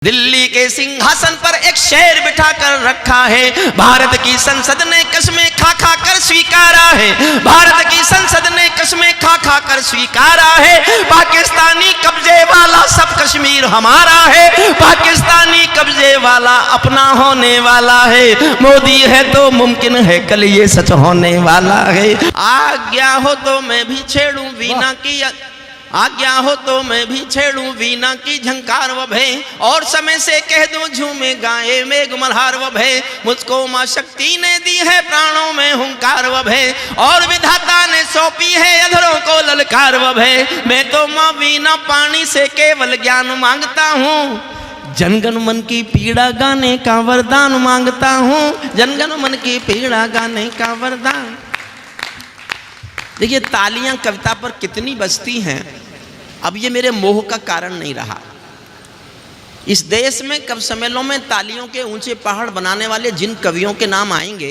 दिल्ली के सिंहासन पर एक शेर बिठा कर रखा है। भारत की संसद ने कस्में खा खा कर स्वीकारा है। भारत की संसद ने कस्में खा खा कर स्वीकारा है। पाकिस्तानी कब्जे वाला सब कश्मीर हमारा है। पाकिस्तानी कब्जे वाला अपना होने वाला है। मोदी है तो मुमकिन है कल ये सच होने वाला है। आज्ञा हो तो मैं भी छेड़ूं वीणा की, आज्ञा हो तो मैं भी छेड़ूं वीणा की झंकार व भय, और समय से कह दूं झूमे गाए मेघ मल्हार व भय। मुझको मां शक्ति ने दी है प्राणों में हुंकार व भय, और विधाता ने सौंपी है अधरों को ललकार व भय। मैं तो मां वीणा पानी से केवल ज्ञान मांगता हूँ। जनगण मन की पीड़ा गाने का वरदान मांगता हूँ। जनगण मन की पीड़ा गाने का वरदान। देखिए तालियां कविता पर कितनी बजती हैं। अब ये मेरे मोह का कारण नहीं रहा। इस देश में कवि सम्मेलनों में तालियों के ऊंचे पहाड़ बनाने वाले जिन कवियों के नाम आएंगे,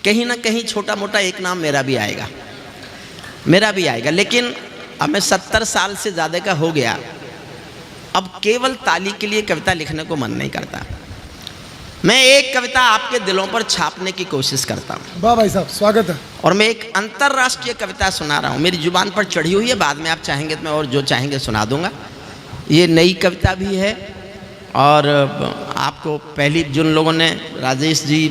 कहीं ना कहीं छोटा मोटा एक नाम मेरा भी आएगा, मेरा भी आएगा। लेकिन अब मैं 70 साल से ज़्यादा का हो गया, अब केवल ताली के लिए कविता लिखने को मन नहीं करता। मैं एक कविता आपके दिलों पर छापने की कोशिश करता हूँ। वाह भाई साहब, स्वागत है। और मैं एक अंतर्राष्ट्रीय कविता सुना रहा हूँ, मेरी जुबान पर चढ़ी हुई है। बाद में आप चाहेंगे तो मैं और जो चाहेंगे सुना दूंगा। ये नई कविता भी है, और आपको पहली जिन लोगों ने राजेश जी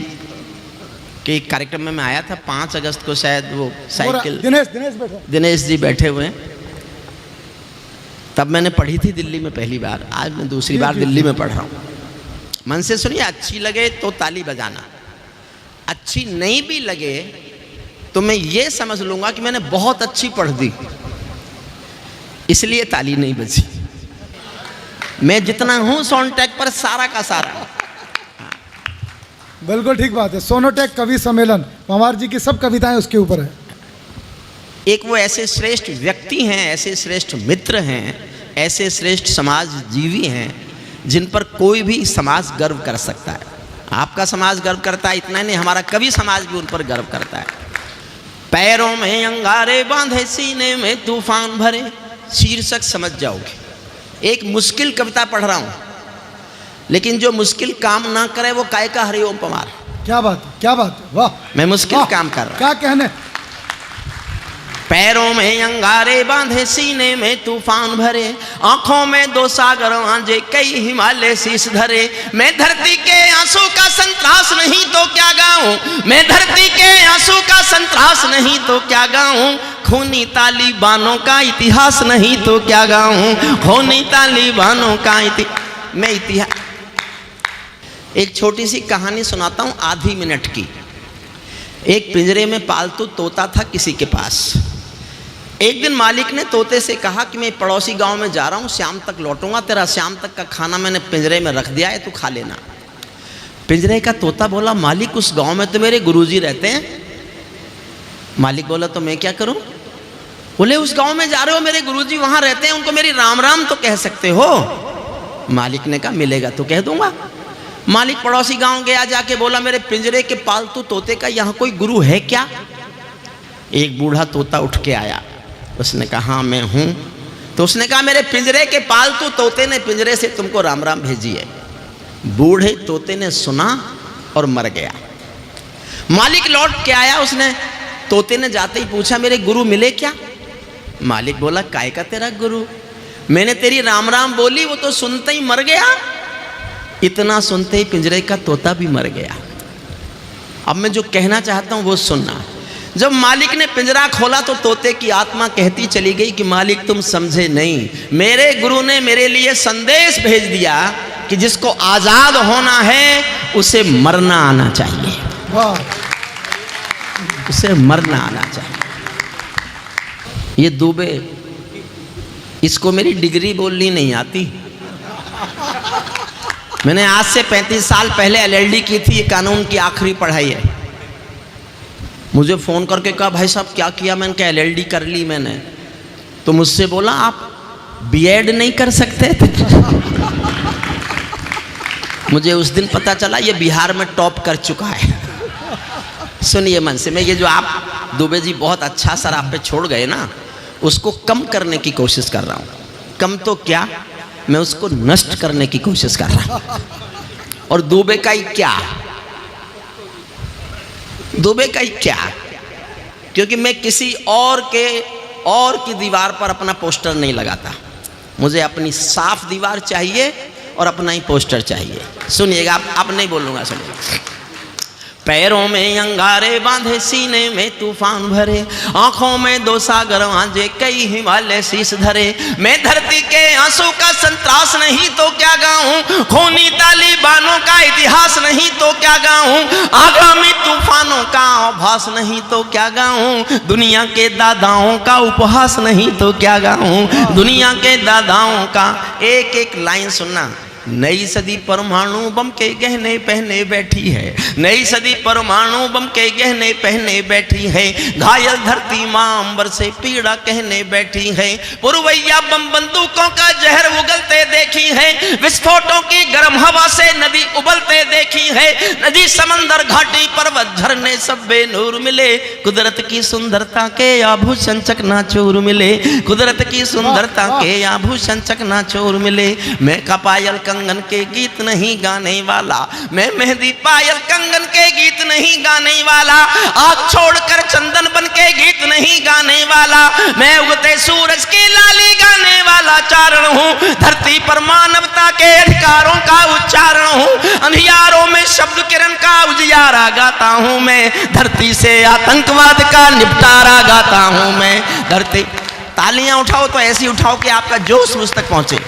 के कार्यक्रम में मैं आया था 5 अगस्त को, शायद वो साइकिल दिनेश जी बैठे हुए हैं, तब मैंने पढ़ी थी दिल्ली में पहली बार। आज मैं दूसरी बार दिल्ली में पढ़ रहा हूँ। मन से सुनिए, अच्छी लगे तो ताली बजाना, अच्छी नहीं भी लगे तो मैं ये समझ लूंगा कि मैंने बहुत अच्छी पढ़ दी, इसलिए ताली नहीं बजी। मैं जितना हूं सोनटेक पर सारा का सारा। बिल्कुल ठीक बात है। सोनोटेक कवि सम्मेलन पंवार जी की सब कविताएं उसके ऊपर है। एक वो ऐसे श्रेष्ठ व्यक्ति हैं, ऐसे श्रेष्ठ मित्र हैं, ऐसे श्रेष्ठ समाज जीवी हैं जिन पर कोई भी समाज गर्व कर सकता है। आपका समाज गर्व करता है, इतना नहीं, हमारा कवि समाज भी उन पर गर्व करता है। पैरों में अंगारे बांधे सीने में तूफान भरे, शीर्षक समझ जाओगे। एक मुश्किल कविता पढ़ रहा हूं, लेकिन जो मुश्किल काम ना करे वो काय का हरिओम पंवार। क्या बात है, क्या बात है, वाह। मैं मुश्किल काम कर रहा हूं। क्या कहने। पैरों में अंगारे बांधे सीने में तूफान भरे, आंखों में 2 सागर आंजे कई हिमालय शीश धरे। मैं धरती के आंसू का संतरास नहीं तो क्या गाऊं, मैं धरती के आंसू का संतरास नहीं तो क्या गाऊं। खूनी तालिबानों का इतिहास नहीं तो क्या गाऊं, खूनी तालिबानों का मैं इतिहास। एक छोटी सी कहानी सुनाता हूं, आधी मिनट की। एक पिंजरे में पालतू तोता था किसी के पास। एक दिन मालिक ने तोते से कहा कि मैं पड़ोसी गांव में जा रहा हूं, शाम तक लौटूंगा, तेरा शाम तक का खाना मैंने पिंजरे में रख दिया है, तू खा लेना। पिंजरे का तोता बोला, मालिक उस गांव में तो मेरे गुरुजी रहते हैं। मालिक बोला, तो मैं क्या करूं? बोले, उस गांव में जा रहे हो, मेरे गुरुजी वहां रहते हैं, उनको मेरी राम राम तो कह सकते हो। मालिक ने कहा, मिलेगा तो कह दूंगा। मालिक पड़ोसी गांव गया, जाके बोला, मेरे पिंजरे के पालतू तोते का यहाँ कोई गुरु है क्या? एक बूढ़ा तोता उठ के आया, उसने कहा, हाँ मैं हूं। तो उसने कहा, मेरे पिंजरे के पालतू तोते ने पिंजरे से तुमको राम राम भेजी है। बूढ़े तोते ने सुना और मर गया। मालिक लौट के आया, उसने तोते ने जाते ही पूछा, मेरे गुरु मिले क्या? मालिक बोला, काय का तेरा गुरु, मैंने तेरी राम राम बोली, वो तो सुनते ही मर गया। इतना सुनते ही पिंजरे का तोता भी मर गया। अब मैं जो कहना चाहता हूं वो सुनना। जब मालिक ने पिंजरा खोला तो तोते की आत्मा कहती चली गई कि मालिक तुम समझे नहीं, मेरे गुरु ने मेरे लिए संदेश भेज दिया कि जिसको आजाद होना है उसे मरना आना चाहिए, उसे मरना आना चाहिए। ये दुबे, इसको मेरी डिग्री बोलनी नहीं आती। मैंने आज से 35 साल पहले LLD की थी, ये कानून की आखिरी पढ़ाई है। मुझे फ़ोन करके कहा, भाई साहब क्या किया? मैंने कहा LLD कर ली मैंने। तो मुझसे बोला, आप B.Ed नहीं कर सकते थे? मुझे उस दिन पता चला ये बिहार में टॉप कर चुका है। सुनिए मन से, मैं ये जो आप दुबे जी बहुत अच्छा सर आप पे छोड़ गए ना, उसको कम करने की कोशिश कर रहा हूँ। कम तो क्या, मैं उसको नष्ट करने की कोशिश कर रहा हूं। और दुबे का ही क्या, दुबे का ही क्या, क्योंकि मैं किसी और की दीवार पर अपना पोस्टर नहीं लगाता। मुझे अपनी साफ दीवार चाहिए और अपना ही पोस्टर चाहिए। सुनिएगा, आप नहीं बोलूंगा, सुनिए। पैरों में अंगारे बांधे, सीने में तूफान भरे, आंखों में दो सागर आंजे, कई हिमालय शीश धरे। मैं धरती के आंसू का संतरास नहीं तो क्या गाऊं, खूनी तालिबानों का इतिहास नहीं तो क्या गाऊं, आगामी तूफानों का आभास नहीं तो क्या गाऊं, दुनिया के दादाओं का उपहास नहीं तो क्या गाऊं, दुनिया के दादाओं का। एक एक लाइन सुनना। नई सदी परमाणु बम के गहने पहने बैठी है, नई सदी परमाणु बम के गहने पहने बैठी है, घायल धरती मां अंबर से पीड़ा कहने बैठी है, पुरवैया बम बंदूकों का जहर उगलते देखी है, विस्फोटों की गर्म हवा से नदी उबलते देखी है, नदी समंदर घाटी पर्वत झरने सब बेनूर मिले, कुदरत की सुंदरता के आभूषण चकनाचूर मिले, कुदरत की सुंदरता के आभूषण चकनाचूर मिले। मैं कपायल कंगन के गीत नहीं गाने वाला, मैं मेहंदी पायल कंगन के गीत नहीं गाने वाला, आग छोड़कर चंदन बन के गीत नहीं गाने वाला, मैं उगते सूरज की लाली गाने वाला चारण हूँ, धरती पर मानवता के अधिकारों का उच्चारण हूँ, अंधियारों में शब्द किरण का उजियारा गाता हूँ मैं, धरती से आतंकवाद का निपटारा गाता हूँ मैं। धरती, तालियां उठाओ तो ऐसी उठाओ कि आपका जोश मुझ तक पहुंचे।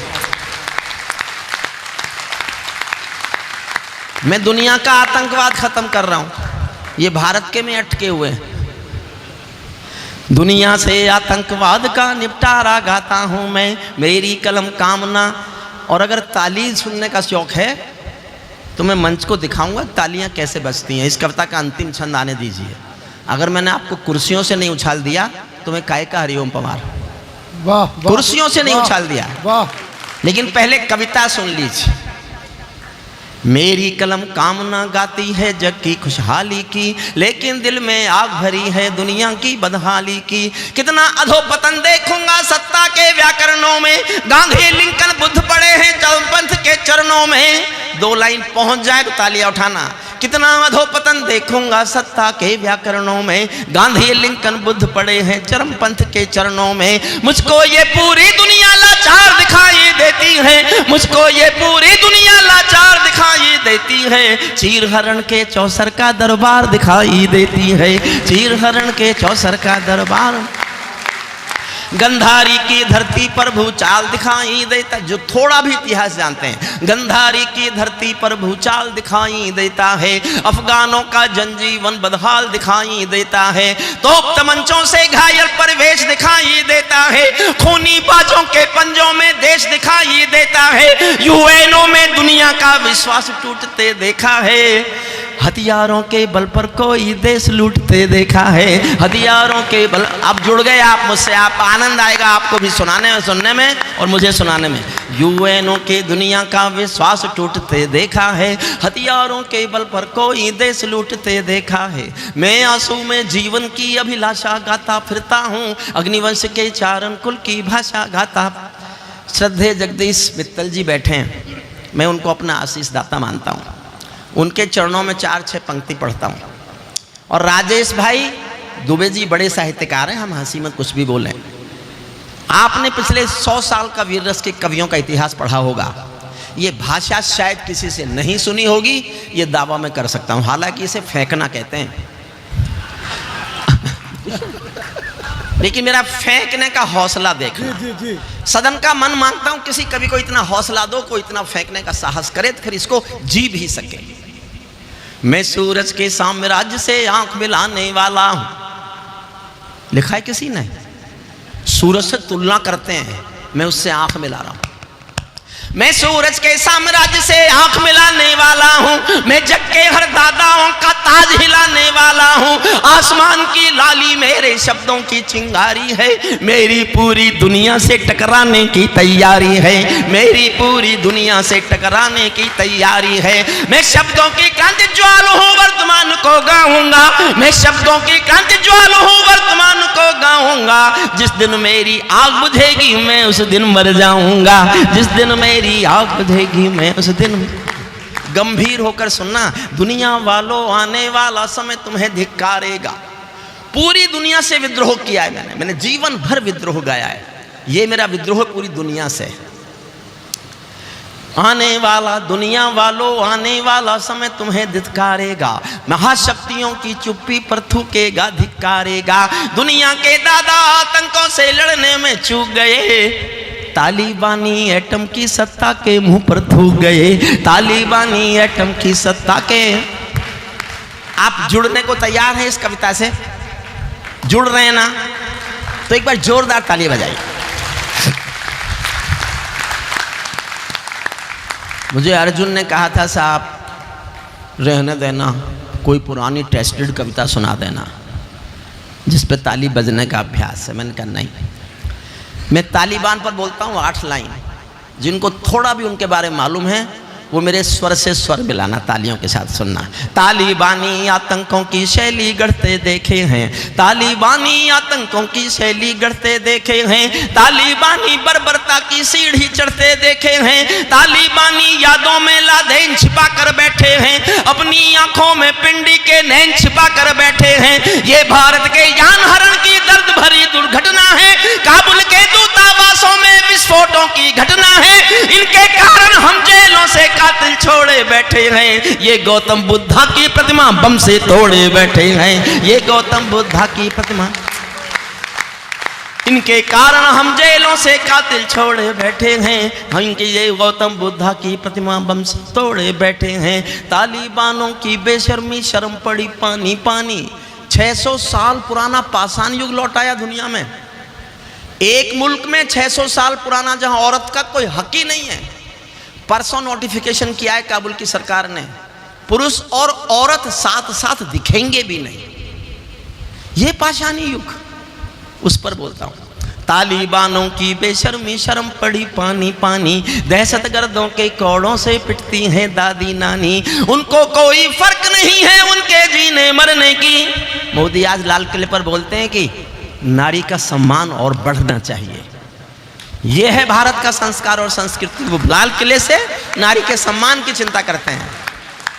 मैं दुनिया का आतंकवाद खत्म कर रहा हूं, ये भारत के में अटके हुए हैं। दुनिया से आतंकवाद का निपटारा गाता हूं मैं, मेरी कलम कामना। और अगर ताली सुनने का शौक है तो मैं मंच को दिखाऊंगा तालियां कैसे बजती हैं। इस कविता का अंतिम छंद आने दीजिए। अगर मैंने आपको कुर्सियों से नहीं उछाल दिया तो मैं काय का हरिओम पवार। वाह, कुर्सियों से नहीं उछाल दिया, वाह। लेकिन पहले कविता सुन लीजिए। मेरी कलम कामना गाती है जग की खुशहाली की, लेकिन दिल में आग भरी है दुनिया की बदहाली की। कितना अधोपतन देखूंगा सत्ता के व्याकरणों में, गांधी लिंकन बुद्ध पड़े हैं चरमपंथ के चरणों में। दो लाइन पहुंच जाए तो तालियां उठाना। कितना अधोपतन देखूंगा सत्ता के व्याकरणों में, गांधी लिंकन बुद्ध पड़े हैं चरमपंथ के चरणों में। मुझको ये पूरी दुनिया लाचार दिखाई देती है, मुझको ये पूरी दुनिया लाचार दिखाई देती है। चीर हरण के चौसर का दरबार दिखाई देती है, चीर हरण के चौसर का दरबार। गंधारी की धरती पर भूचाल दिखाई देता, जो थोड़ा भी इतिहास जानते हैं, गंधारी की धरती पर भूचाल दिखाई देता है। अफगानों का जनजीवन बदहाल दिखाई देता है। तोप तमंचों से घायल परिवेश दिखाई देता है। खूनी बाजों के पंजों में देश दिखाई देता है। यूएनओ में दुनिया का विश्वास टूटते देखा है। हथियारों के बल पर कोई देश लूटते देखा है, हथियारों के बल। आप जुड़ गए आप मुझसे, आप आनंद आएगा आपको भी सुनने में और मुझे सुनाने में। यूएनओ के दुनिया का विश्वास टूटते देखा है, हथियारों के बल पर कोई देश लूटते देखा है। मैं आंसू में जीवन की अभिलाषा गाता फिरता हूँ, अग्निवंश के चारण कुल की भाषा गाता। श्रद्धेय जगदीश मित्तल जी बैठे हैं, मैं उनको अपना आशीष दाता मानता हूँ। उनके चरणों में 4-6 पंक्ति पढ़ता हूँ। और राजेश भाई दुबे जी बड़े साहित्यकार हैं, हम हंसी में कुछ भी बोलें। आपने पिछले 100 साल का वीर रस के कवियों का इतिहास पढ़ा होगा। ये भाषा शायद किसी से नहीं सुनी होगी, ये दावा मैं कर सकता हूँ। हालांकि इसे फेंकना कहते हैं लेकिन मेरा फेंकने का हौसला देखना। जी, जी, जी। सदन का मन मांगता हूं किसी कवि को इतना हौसला दो, कोई इतना फेंकने का साहस करे तो फिर इसको जी भी सके। मैं सूरज के साम्राज्य से आंख मिलाने वाला हूं, लिखा है किसी ने। सूरज से तुलना करते हैं, मैं उससे आंख मिला रहा हूं। मैं सूरज के साम्राज्य से आंख मिलाने वाला हूँ, मैं जग के हर दादाओं का ताज हिलाने वाला हूँ। आसमान की लाली मेरे शब्दों की चिंगारी है, मेरी पूरी दुनिया से टकराने की तैयारी है, मेरी पूरी दुनिया से टकराने की तैयारी है। मैं शब्दों की क्रांति ज्वाल हूँ, वर्तमान को गाऊंगा, मैं शब्दों की क्रांति ज्वाल हूँ, वर्तमान को गाऊंगा। जिस दिन मेरी आग बुझेगी मैं उस दिन मर जाऊंगा, जिस दिन मेरी आग बुझेगी मैं उस दिन। गंभीर होकर सुनना, दुनिया वालों आने वाला समय तुम्हें धिक्कारेगा। पूरी दुनिया से विद्रोह किया है मैंने जीवन भर विद्रोह गाया है, ये मेरा विद्रोह पूरी दुनिया से। आने वाला दुनिया वालों आने वाला समय तुम्हें धिक्कारेगा, महाशक्तियों की चुप्पी पर थूकेगा धिक्कारेगा। दुनिया के दादा आतंकों से लड़ने में चूक गए, तालिबानी एटम की सत्ता के मुंह पर थूक गए, तालिबानी एटम की सत्ता के। आप जुड़ने को तैयार हैं इस कविता से? जुड़ रहे हैं ना? तो एक बार जोरदार ताली बजाइए। मुझे अर्जुन ने कहा था साहब रहने देना, कोई पुरानी टेस्टेड कविता सुना देना जिस पे ताली बजने का अभ्यास है। मैंने कहा नहीं, मैं तालिबान पर बोलता हूँ 8 लाइन, जिनको थोड़ा भी उनके बारे में मालूम है वो मेरे स्वर से स्वर मिलाना, तालियों के साथ सुनना। तालिबानी आतंकों की शैली गढ़ते देखे हैं, तालिबानी आतंकों की शैली गढ़ते देखे हैं, तालिबानी बर्बरता की सीढ़ी चढ़ते देखे हैं, तालिबानी यादों में लादेन छिपा कर बैठे हैं, अपनी आंखों में पिंडी के नैन छिपा कर बैठे हैं। ये भारत के यान हरण की दर्द भरी दुर्घटना है, काबुल के दूतावासों में विस्फोटों की घटना है, इनके कारण हम जेलों से कातिल छोड़े बैठे हैं। ये गौतम बुद्धा की प्रतिमा बम से तोड़े बैठे हैं, ये गौतम बुद्धा की प्रतिमा, इनके कारण हम जेलों से कातिल छोड़े बैठे हैं। इनकी ये गौतम बुद्धा की प्रतिमा बम से तोड़े बैठे हैं। तालिबानों की बेशर्मी शर्म पड़ी पानी पानी। 600 साल पुराना पाषाण युग लौटाया दुनिया में। एक मुल्क में 600 साल पुराना, जहां औरत का कोई हक ही नहीं है। परसों नोटिफिकेशन किया है काबुल की सरकार ने, पुरुष और औरत साथ साथ दिखेंगे भी नहीं। ये पाषाणी युग, उस पर बोलता हूं। तालिबानों की बेशर्मी शर्म पड़ी पानी पानी, दहशतगर्दों के कौड़ों से पिटती हैं दादी नानी, उनको कोई फर्क नहीं है उनके जीने मरने की। मोदी आज लाल किले पर बोलते हैं कि नारी का सम्मान और बढ़ना चाहिए। यह है भारत का संस्कार और संस्कृति। वो लाल किले से नारी के सम्मान की चिंता करते हैं।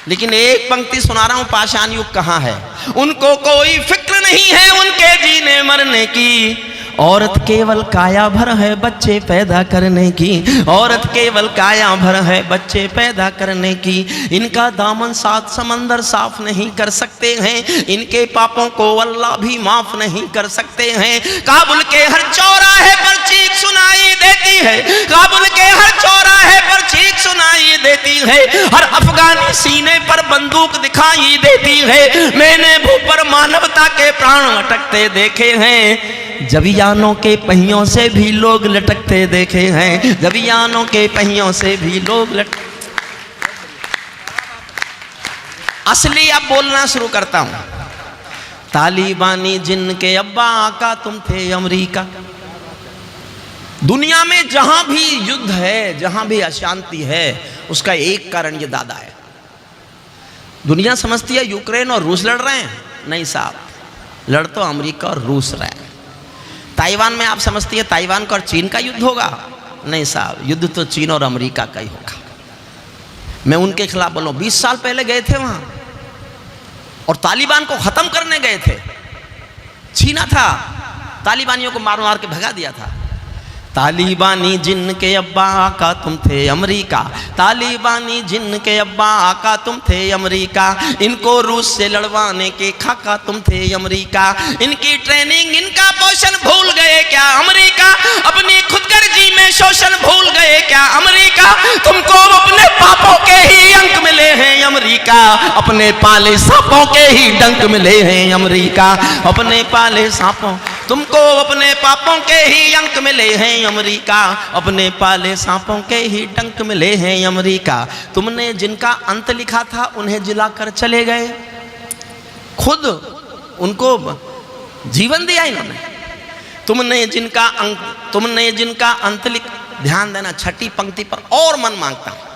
लेकिन एक पंक्ति सुना रहा हूं, पाषाण युग कहां है? उनको कोई फिक्र नहीं है उनके जीने मरने की। औरत केवल काया भर है बच्चे पैदा करने की, औरत केवल काया भर है बच्चे पैदा करने की। इनका दामन 7 समंदर साफ नहीं कर सकते हैं, इनके पापों को अल्लाह भी माफ नहीं कर सकते हैं। काबुल के हर चौराहे पर चीख सुनाई देती है, काबुल के हर चौराहे पर चीख सुनाई देती है, हर अफगानी सीने पर बंदूक दिखाई देती है। मैंने भू पर मानवता के प्राण अटकते देखे हैं, जबियानों के पहियों से भी लोग लटकते देखे हैं, जबियानों के पहियों से भी लोग असली अब बोलना शुरू करता हूं। तालिबानी जिनके अब्बा आका तुम थे अमेरिका। दुनिया में जहां भी युद्ध है, जहां भी अशांति है, उसका एक कारण ये दादा है। दुनिया समझती है यूक्रेन और रूस लड़ रहे हैं, नहीं साहब, लड़ तो अमेरिका और रूस रहे हैं। ताइवान में आप समझती है ताइवान का और चीन का युद्ध होगा, नहीं साहब, युद्ध तो चीन और अमेरिका का ही होगा। मैं उनके खिलाफ बोल रहा हूं। 20 साल पहले गए थे वहां और तालिबान को खत्म करने गए थे। छीना था, तालिबानियों को मार मार के भगा दिया था। तालिबानी जिनके अब्बा आका तुम थे अमेरिका, तालिबानी जिनके अब्बा आका तुम थे अमेरिका, इनको रूस से लड़वाने के खाका तुम थे अमेरिका। इनकी ट्रेनिंग इनका पोषण भूल गए क्या अमेरिका? अपनी खुदगर्जी में शोषण भूल गए क्या अमेरिका? तुमको अपने पापों के ही अंक मिले हैं अमेरिका, अपने पाले सांपों के ही डंक मिले हैं अमेरिका, अपने पाले सांपों तुमको अपने पापों के ही अंक मिले हैं अमेरिका, अपने पाले सांपों के ही डंक मिले हैं अमेरिका। तुमने जिनका अंत लिखा था उन्हें जिलाकर चले गए, खुद उनको जीवन दिया इन्होंने। तुमने जिनका अंत लिख, ध्यान देना छठी पंक्ति पर और मन मांगता हूं।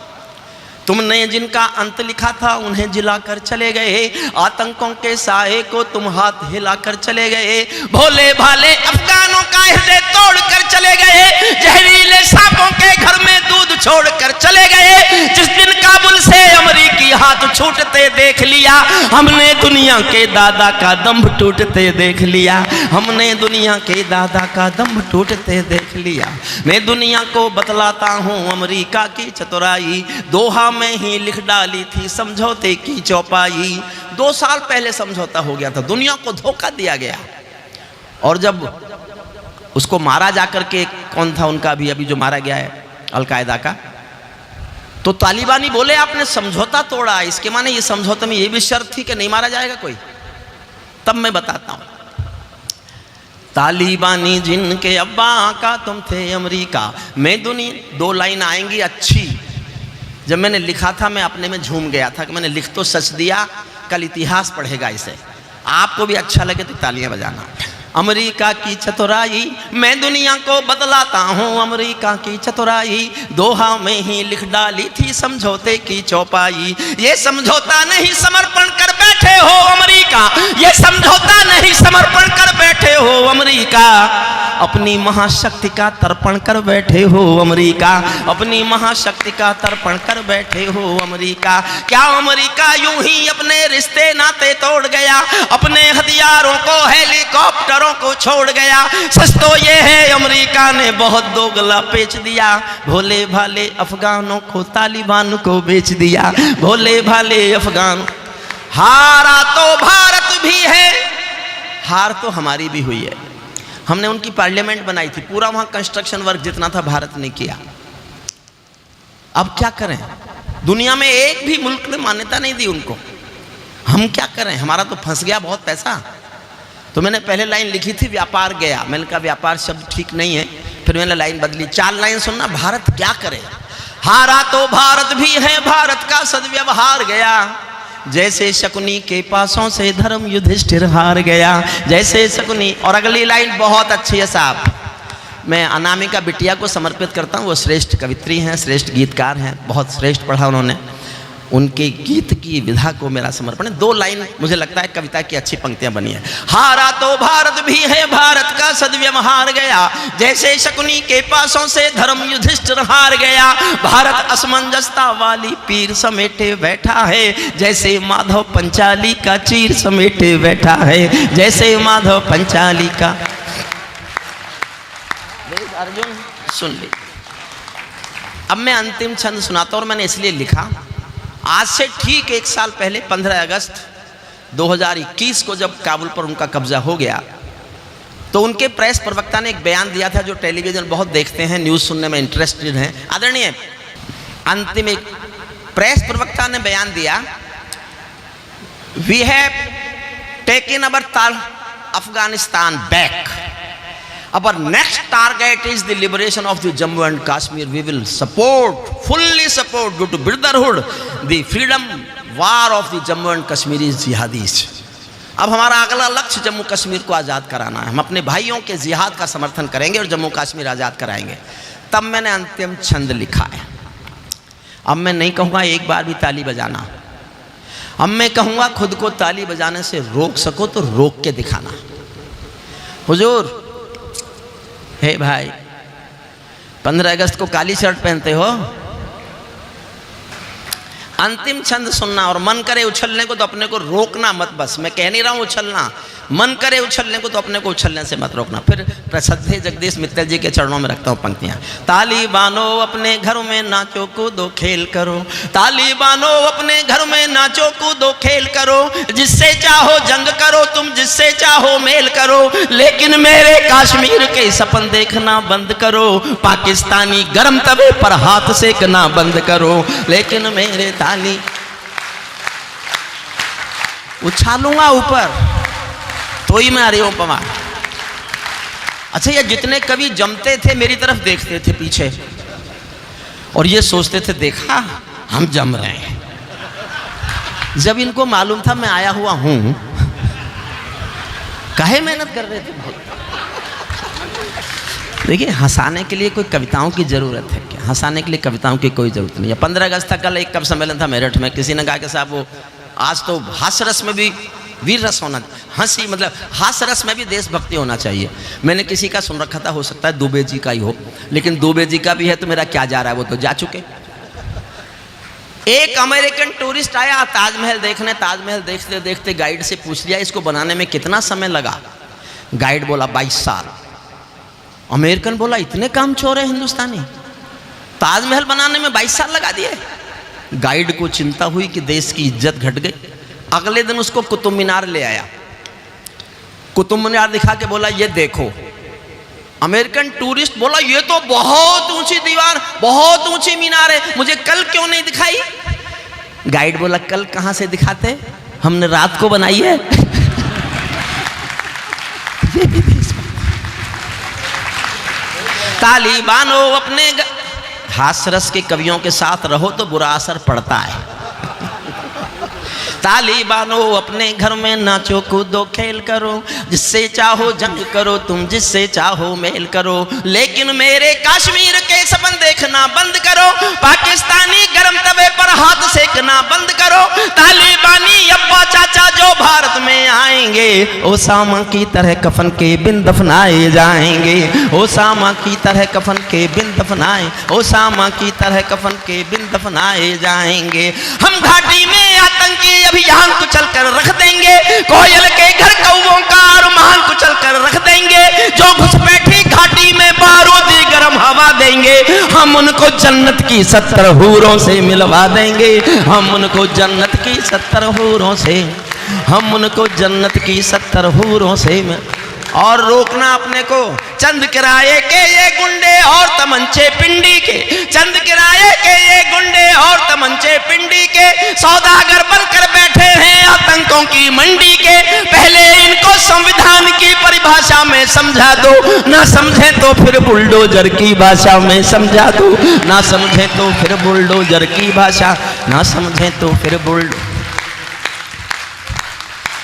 तुमने जिनका अंत लिखा था उन्हें जिलाकर चले गए, आतंकों के साए को तुम हाथ हिलाकर चले गए। भोले भाले अफगानों का हृदय तोड़कर चले गए, जहरीले सांपों के घर में दूध छोड़कर चले गए। जिस दिन काबुल से अमेरिकी हाथ छूटते देख लिया, हमने दुनिया के दादा का दम्भ टूटते देख लिया, हमने दुनिया के दादा का दम्भ टूटते देख लिया। मैं दुनिया को बतलाता हूँ अमेरिका की चतुराई, दोहा में ही लिख डाली थी समझौते की चौपाई। 2 साल पहले समझौता हो गया था, दुनिया को धोखा दिया गया। और जब उसको मारा जाकर के, कौन था उनका अभी जो मारा गया है अलकायदा का, तो तालिबानी बोले आपने समझौता तोड़ा, इसके माने ये समझौते में ये भी शर्त थी कि नहीं मारा जाएगा कोई। तब मैं बताता हूं, तालिबानी जिनके अब्बा का तुम थे अमेरिका, मैं दुनिया 2 लाइन आएंगी अच्छी। जब मैंने लिखा था मैं अपने में झूम गया था कि मैंने लिख तो सच दिया, कल इतिहास पढ़ेगा इसे, आपको भी अच्छा लगे तो तालियां बजाना। अमेरिका की चतुराई मैं दुनिया को बतलाता हूँ, अमेरिका की चतुराई दोहा में ही लिख डाली थी समझौते की चौपाई। ये समझौता नहीं समर्पण कर बैठे हो अमेरिका, ये समझौता नहीं समर्पण कर बैठे हो अमेरिका, अपनी महाशक्ति का तर्पण कर बैठे हो अमेरिका, अपनी महाशक्ति का तर्पण कर बैठे हो अमेरिका। क्या अमेरिका यूं ही अपने रिश्ते नाते तोड़ गया, अपने हथियारों को हेलीकॉप्टरों को छोड़ गया? सच तो ये है अमेरिका ने बहुत दोगला बेच दिया, भोले भाले अफगानों को तालिबान को बेच दिया, भोले भाले अफगान। हारा तो भारत भी है, हार तो हमारी भी हुई है। हमने उनकी पार्लियामेंट बनाई थी, पूरा वहां कंस्ट्रक्शन वर्क जितना था भारत ने किया। अब क्या करें, दुनिया में एक भी मुल्क ने मान्यता नहीं दी उनको, हम क्या करें, हमारा तो फंस गया बहुत पैसा। तो मैंने पहले लाइन लिखी थी व्यापार गया, मैंने कहा व्यापार शब्द ठीक नहीं है, फिर मैंने लाइन बदली, 4 लाइन सुनना, भारत क्या करे। हारा तो भारत भी है, भारत का सद्व्यवहार गया, जैसे शकुनी के पासों से धर्म युधिष्ठिर हार गया, जैसे शकुनी। और अगली लाइन बहुत अच्छी है साहब, मैं अनामिका बिटिया को समर्पित करता हूँ, वो श्रेष्ठ कवित्री हैं, श्रेष्ठ गीतकार हैं, बहुत श्रेष्ठ पढ़ा उन्होंने, उनके गीत की विधा को मेरा समर्पण है। 2 लाइन मुझे लगता है कविता की अच्छी पंक्तियां बनी है। हारा तो भारत भी है, भारत का सद्व्यवहार गया, जैसे शकुनी के पासों से धर्म युधिष्ठिर हार गया, भारत असमंजसता वाली पीर समेटे बैठा है, जैसे माधव पंचाली का चीर समेटे बैठा है, जैसे माधव पंचाली का। अर्जुन सुन ली, अब मैं अंतिम छंद सुनाता हूं, और मैंने इसलिए लिखा, आज से ठीक 1 साल पहले 15 अगस्त 2021 को जब काबुल पर उनका कब्जा हो गया, तो उनके प्रेस प्रवक्ता ने एक बयान दिया था, जो टेलीविजन बहुत देखते हैं, न्यूज़ सुनने में इंटरेस्टेड हैं आदरणीय। अंतिम एक प्रेस प्रवक्ता ने बयान दिया, we have taken our Afghanistan back, our next target is the liberation of the Jammu and Kashmir. We will support, fully support, due to brotherhood, the freedom war of the Jammu and Kashmiri jihadis. अब हमारा अगला लक्ष्य जम्मू कश्मीर को आज़ाद कराना है, हम अपने भाइयों के जिहाद का समर्थन करेंगे और जम्मू कश्मीर आज़ाद कराएंगे। तब मैंने अंतिम छंद लिखा है। अब मैं नहीं कहूँगा एक बार भी ताली बजाना, अब मैं कहूँगा खुद को ताली बजाने से रोक सको तो रोक के दिखाना। हुजूर, हे भाई, 15 अगस्त को काली शर्ट पहनते हो, अंतिम छंद सुनना, और मन करे उछलने को तो अपने को रोकना मत। बस मैं कह नहीं रहा हूँ उछलना, मन करे उछलने को तो अपने को उछलने से मत रोकना। फिर प्रसिद्ध जगदीश मित्तल जी के चरणों में रखता हूँ पंक्तियाँ। तालिबानो अपने घरों में नाचो कूदो खेल करो, तालिबानो अपने घर में नाचो कूदो खेल करो, जिससे चाहो जंग करो तुम, जिससे चाहो मेल करो, लेकिन मेरे कश्मीर के सपन देखना बंद करो, पाकिस्तानी गर्म तवे पर हाथ सेकना बंद करो, लेकिन मेरे ताली उछालूंगा ऊपर तो ही मैं हरिओम पवार। अच्छा, ये जितने कवि जमते थे मेरी तरफ देखते थे पीछे और ये सोचते थे देखा हम जम रहे हैं। जब इनको मालूम था मैं आया हुआ हूं, काहे मेहनत कर रहे थे बहुत। देखिए, हंसाने के लिए कोई कविताओं की जरूरत है क्या? हंसाने के लिए कविताओं की कोई जरूरत नहीं है। 15 अगस्त था, कल एक कवि सम्मेलन था मेरठ में। किसी ने कहा कि साहब वो आज तो हास्य रस में भी वीर रस होना, हंसी मतलब हास्य रस में भी देशभक्ति होना चाहिए। मैंने किसी का सुन रखा था, हो सकता है दुबे जी का ही हो, लेकिन दुबे जी का भी है तो मेरा क्या जा रहा है, वो तो जा चुके। एक अमेरिकन टूरिस्ट आया ताजमहल देखने, ताजमहल देखते देखते गाइड से पूछ लिया इसको बनाने में कितना समय लगा। गाइड बोला 22 साल। अमेरिकन बोला इतने काम चोर है हिंदुस्तानी, ताजमहल बनाने में 22 साल लगा दिए। गाइड को चिंता हुई कि देश की इज्जत घट गई। अगले दिन उसको कुतुब मीनार ले आया, कुतुब मीनार दिखा के बोला ये देखो। अमेरिकन टूरिस्ट बोला ये तो बहुत ऊंची दीवार, बहुत ऊंची मीनार है, मुझे कल क्यों नहीं दिखाई? गाइड बोला कल कहां से दिखाते, हमने रात को बनाई है। तालिबानो अपने हास्यरस के कवियों के साथ रहो तो बुरा असर पड़ता है। तालिबानो अपने घर में नाचो कूदो खेल करो, जिससे चाहो जंग करो तुम, जिससे चाहो मेल करो, लेकिन मेरे कश्मीर के सबन देखना बंद करो, पाकिस्तानी गरम तवे पर हाथ सेकना बंद करो। तालिबानी अब्बा चाचा जो भारत में आएंगे ओसामा की तरह कफन के बिन दफनाए जाएंगे, ओसामा की तरह कफन के बिन दफनाए, ओसामा की तरह कफन के बिन दफनाए जाएंगे। हम घाटी में आतंकी अभियान कुचल कर रख देंगे, कोयल के घर कौवों का अरमान कुचल कर रख देंगे, जो घुसपैठी घाटी में बारूदी गर्म हवा देंगे, हम उनको जन्नत की 70 हूरों से मिलवा देंगे, हम उनको जन्नत की 70 हूरों से, हम उनको जन्नत की 70 हूरों से और रोकना अपने को। चंद किराए के ये गुंडे और तमंचे पिंडी के, चंद किराए के ये गुंडे और तमंचे पिंडी के, सौदागर बनकर बैठे हैं आतंकों की मंडी के। पहले इनको संविधान की परिभाषा में समझा दो, ना समझे तो फिर बुलडोजर की भाषा में समझा दो, ना समझे तो फिर बुलडोजर की भाषा, ना समझे तो फिर बुलडोजर।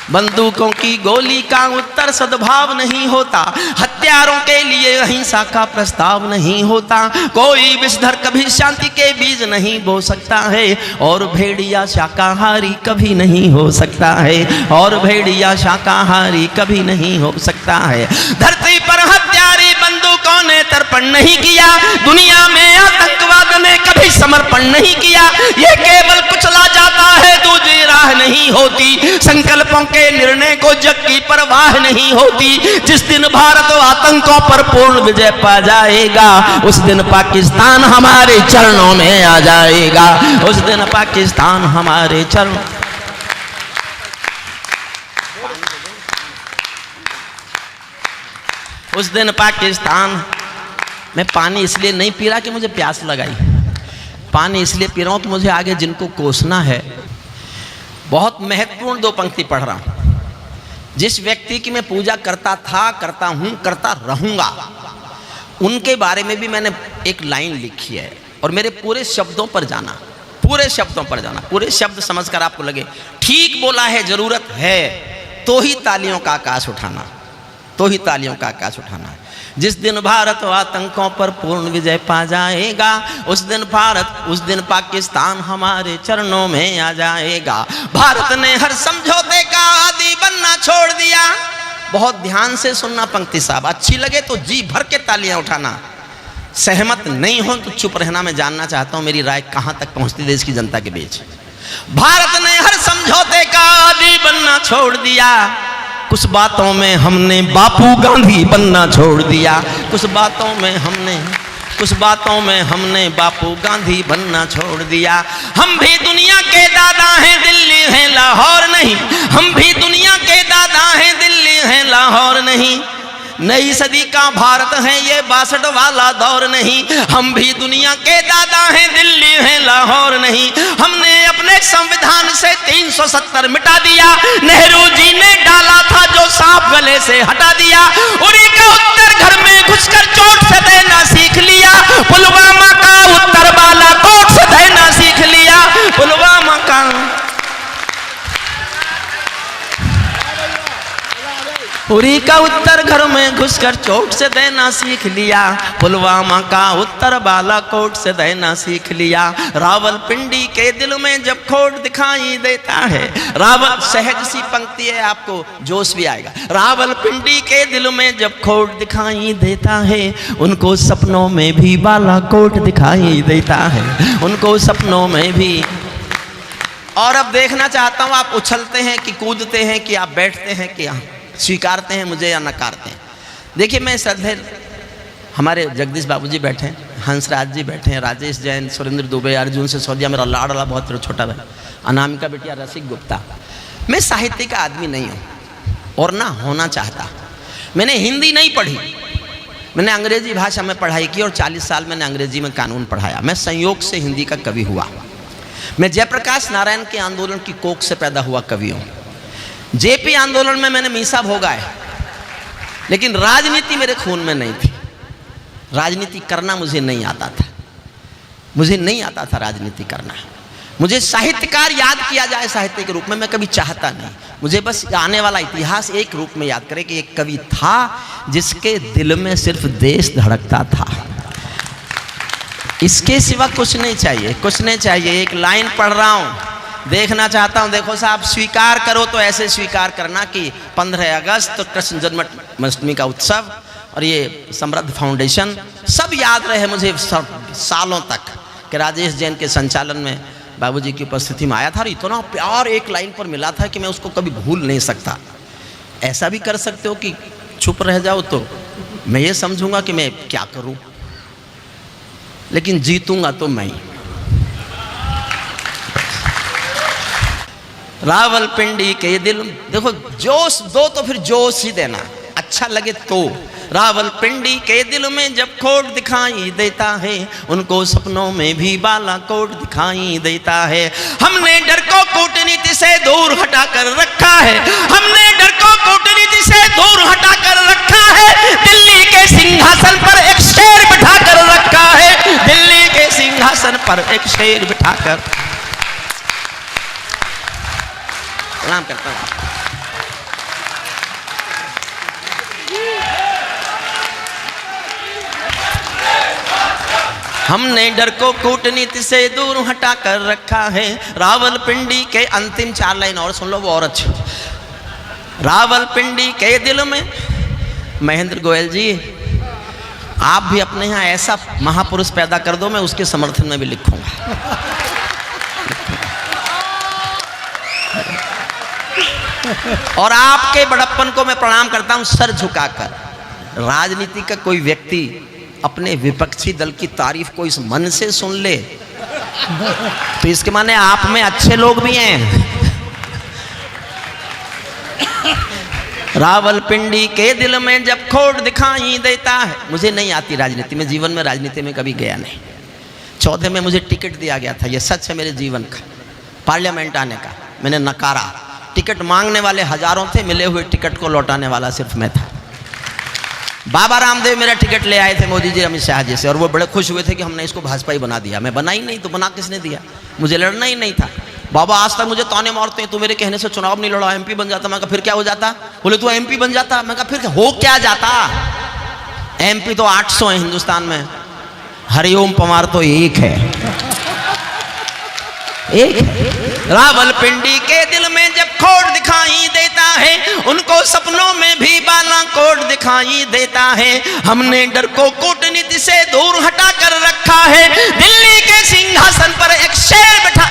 बंदूकों की गोली का उत्तर सद्भाव नहीं होता, हत्यारों के लिए अहिंसा का प्रस्ताव नहीं होता, कोई विषधर कभी शांति के बीज नहीं बो सकता है, और भेड़िया शाकाहारी कभी नहीं हो सकता है, और भेड़िया शाकाहारी कभी नहीं हो सकता है। धरती पर हत्यारी बंदूकों ने तर्पण नहीं किया, दुनिया में आतंकवाद ने कभी समर्पण नहीं किया, ये केवल कुचला जाता है, दूसरी राह नहीं होती। संकल्पों के निर्णय को जग की परवाह नहीं होती। जिस दिन भारत आतंकों पर पूर्ण विजय पा जाएगा, उस दिन पाकिस्तान हमारे चरणों में आ जाएगा, उस दिन पाकिस्तान हमारे चरणों। उस दिन पाकिस्तान। मैं पानी इसलिए नहीं पी रहा कि मुझे प्यास लगाई, पानी इसलिए पी रहा हूं कि मुझे आगे जिनको कोसना है। बहुत महत्वपूर्ण 2 पंक्ति पढ़ रहा हूं। जिस व्यक्ति की मैं पूजा करता था, करता हूं, करता रहूंगा, उनके बारे में भी मैंने एक लाइन लिखी है, और मेरे पूरे शब्दों पर जाना, पूरे शब्दों पर जाना, पूरे शब्द समझकर आपको लगे ठीक बोला है, जरूरत है तो ही तालियों का आकाश उठाना, तो ही तालियों का आकाश उठाना है। जिस दिन भारत आतंकों पर पूर्ण विजय पा जाएगा, उस दिन भारत, उस दिन पाकिस्तान हमारे चरणों में आ जाएगा। भारत ने हर समझौते का आदी बनना छोड़ दिया। बहुत ध्यान से सुनना पंक्ति साहब, अच्छी लगे तो जी भर के तालियां उठाना, सहमत नहीं हो तो चुप रहना। मैं जानना चाहता हूं मेरी राय कहां तक पहुंचती देश की जनता के बीच। भारत ने हर समझौते का आदी बनना छोड़ दिया, कुछ बातों में हमने बापू गांधी बनना छोड़ दिया, कुछ बातों में हमने बापू गांधी बनना छोड़ दिया। हम भी दुनिया के दादा हैं, दिल्ली है लाहौर नहीं, हम भी दुनिया के दादा हैं, दिल्ली है लाहौर नहीं। नई सदी का भारत है ये 62 वाला दौर नहीं, हम भी दुनिया के दादा हैं, दिल्ली है लाहौर नहीं। हमने अपने संविधान से 370 मिटा दिया, नेहरू जी ने डाला था जो सांप गले से हटा दिया। उरी का उत्तर घर में घुसकर चोट से देना सीख लिया। पुलवामा का उत्तर बालाकोट से देना सीख लिया। पुलवामा का उरी का उत्तर घर में घुसकर चोट से देना सीख लिया। पुलवामा का उत्तर बालाकोट से देना सीख लिया। रावलपिंडी के दिल में जब खोट दिखाई देता है, रावल सहज सी पंक्ति है, आपको जोश भी आएगा। रावलपिंडी के दिल में जब खोट दिखाई देता है, उनको सपनों में भी बालाकोट दिखाई देता है, उनको सपनों में भी। और अब देखना चाहता हूं आप उछलते हैं कि कूदते हैं कि आप बैठते हैं कि स्वीकारते हैं मुझे या नकारते हैं। देखिए, मैं श्रद्धेय हमारे जगदीश बाबूजी बैठे हैं, हंसराज जी बैठे हैं, राजेश जैन, सुरेंद्र दुबे, अर्जुन से सौदिया, मेरा लाडला बहुत छोटा भाई, अनामिका बिटिया, रसिक गुप्ता। मैं साहित्य का आदमी नहीं हूँ और ना होना चाहता। मैंने हिंदी नहीं पढ़ी, मैंने अंग्रेजी भाषा में पढ़ाई की और 40 साल मैंने अंग्रेजी में कानून पढ़ाया। मैं संयोग से हिंदी का कवि हुआ। मैं जयप्रकाश नारायण के आंदोलन की कोख से पैदा हुआ कवि हूँ। जेपी आंदोलन में मैंने मीसा भोगा है, लेकिन राजनीति मेरे खून में नहीं थी। राजनीति करना मुझे नहीं आता था, मुझे नहीं आता था राजनीति करना। मुझे साहित्यकार याद किया जाए साहित्य के रूप में, मैं कभी चाहता नहीं। मुझे बस आने वाला इतिहास एक रूप में याद करे कि एक कवि था जिसके दिल में सिर्फ देश धड़कता था। इसके सिवा कुछ नहीं चाहिए, कुछ नहीं चाहिए। एक लाइन पढ़ रहा हूं, देखना चाहता हूं। देखो साहब, स्वीकार करो तो ऐसे स्वीकार करना कि 15 अगस्त तो कृष्ण जन्माष्टमी का उत्सव और ये समृद्ध फाउंडेशन सब याद रहे मुझे सालों तक कि राजेश जैन के संचालन में बाबूजी की उपस्थिति में आया था और इतना प्यार एक लाइन पर मिला था कि मैं उसको कभी भूल नहीं सकता। ऐसा भी कर सकते हो कि चुप रह जाओ तो मैं ये समझूंगा कि मैं क्या करूं, लेकिन जीतूंगा तो मैं। रावलपिंडी के दिल, देखो जोश दो तो फिर जोश ही देना, अच्छा लगे तो। रावलपिंडी के दिल में जब खोट दिखाई देता है, उनको सपनों में भी बालाकोट दिखाई देता है। हमने डर को कूटनीति से दूर हटा कर रखा है, हमने डर को कूटनीति से दूर हटा कर रखा है। दिल्ली के सिंहासन पर एक शेर बिठा कर रखा है, दिल्ली के सिंहासन पर एक शेर बिठा कर। प्रणाम करता हूं। हमने डर को कूटनीति से दूर हटा कर रखा है। रावलपिंडी के अंतिम 4 लाइन और सुन लो, वो और अच्छी। रावलपिंडी के दिल में, महेंद्र गोयल जी आप भी अपने यहाँ ऐसा महापुरुष पैदा कर दो, मैं उसके समर्थन में भी लिखूंगा। और आपके बड़प्पन को मैं प्रणाम करता हूं सर झुकाकर। राजनीति का कोई व्यक्ति अपने विपक्षी दल की तारीफ को इस मन से सुन ले तो इसके माने आप में अच्छे लोग भी हैं। रावलपिंडी के दिल में जब खोट दिखाई देता है। मुझे नहीं आती राजनीति में, जीवन में राजनीति में कभी गया नहीं। 14 में मुझे टिकट दिया गया था, यह सच है मेरे जीवन का, पार्लियामेंट आने का। मैंने नकारा। टिकट मांगने वाले हजारों थे, मिले हुए टिकट को लौटाने वाला सिर्फ मैं था। बाबा रामदेव मेरा टिकट ले आए थे मोदी जी, अमित शाह जी से, और वो बड़े खुश हुए थे कि हमने इसको भाजपा ही बना दिया। मैं बना ही नहीं तो बना किसने दिया? मुझे लड़ना ही नहीं था। बाबा आज तक मुझे ताने मारते हैं, तू मेरे कहने से चुनाव नहीं लड़ा, एमपी बन जाता। मैं कहा फिर क्या हो जाता? बोले तू एमपी बन जाता। मैं कहा फिर हो क्या जाता? एमपी तो 800 है हिंदुस्तान में, हरिओम पवार तो एक है, एक। रावलपिंडी के दिल में जब खोट दिखाई देता है, उनको सपनों में भी बालाकोट दिखाई देता है। हमने डर को कूटनीति से दूर हटा कर रखा है, दिल्ली के सिंहासन पर एक शेर बैठा।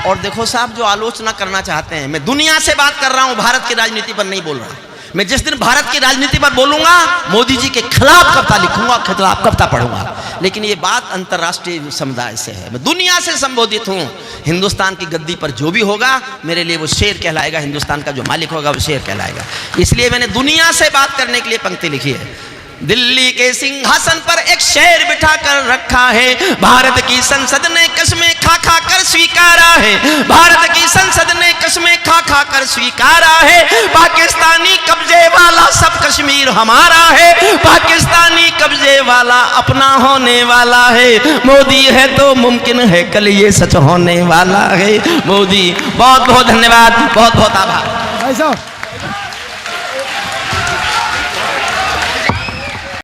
और देखो साहब, जो आलोचना करना चाहते हैं, मैं दुनिया से बात कर रहा हूं, भारत की राजनीति पर नहीं बोल रहा। मैं जिस दिन भारत की राजनीति पर बोलूंगा, मोदी जी के खिलाफ कविता लिखूंगा, खिलाफ कविता पढ़ूंगा। लेकिन ये बात अंतर्राष्ट्रीय समुदाय से है, मैं दुनिया से संबोधित हूं। हिंदुस्तान की गद्दी पर जो भी होगा मेरे लिए वो शेर कहलाएगा, हिंदुस्तान का जो मालिक होगा वो शेर कहलाएगा। इसलिए मैंने दुनिया से बात करने के लिए पंक्ति लिखी है। दिल्ली के सिंहासन पर एक शेर बिठा कर रखा है, भारत की संसद ने कसमें खा खा कर स्वीकारा है, भारत की संसद ने कस्में खा खा कर स्वीकारा है, पाकिस्तानी कब्जे वाला सब कश्मीर हमारा है, पाकिस्तानी कब्जे वाला अपना होने वाला है, मोदी है तो मुमकिन है कल ये सच होने वाला है। मोदी बहुत बहुत धन्यवाद, बहुत बहुत आभार। भाई साहब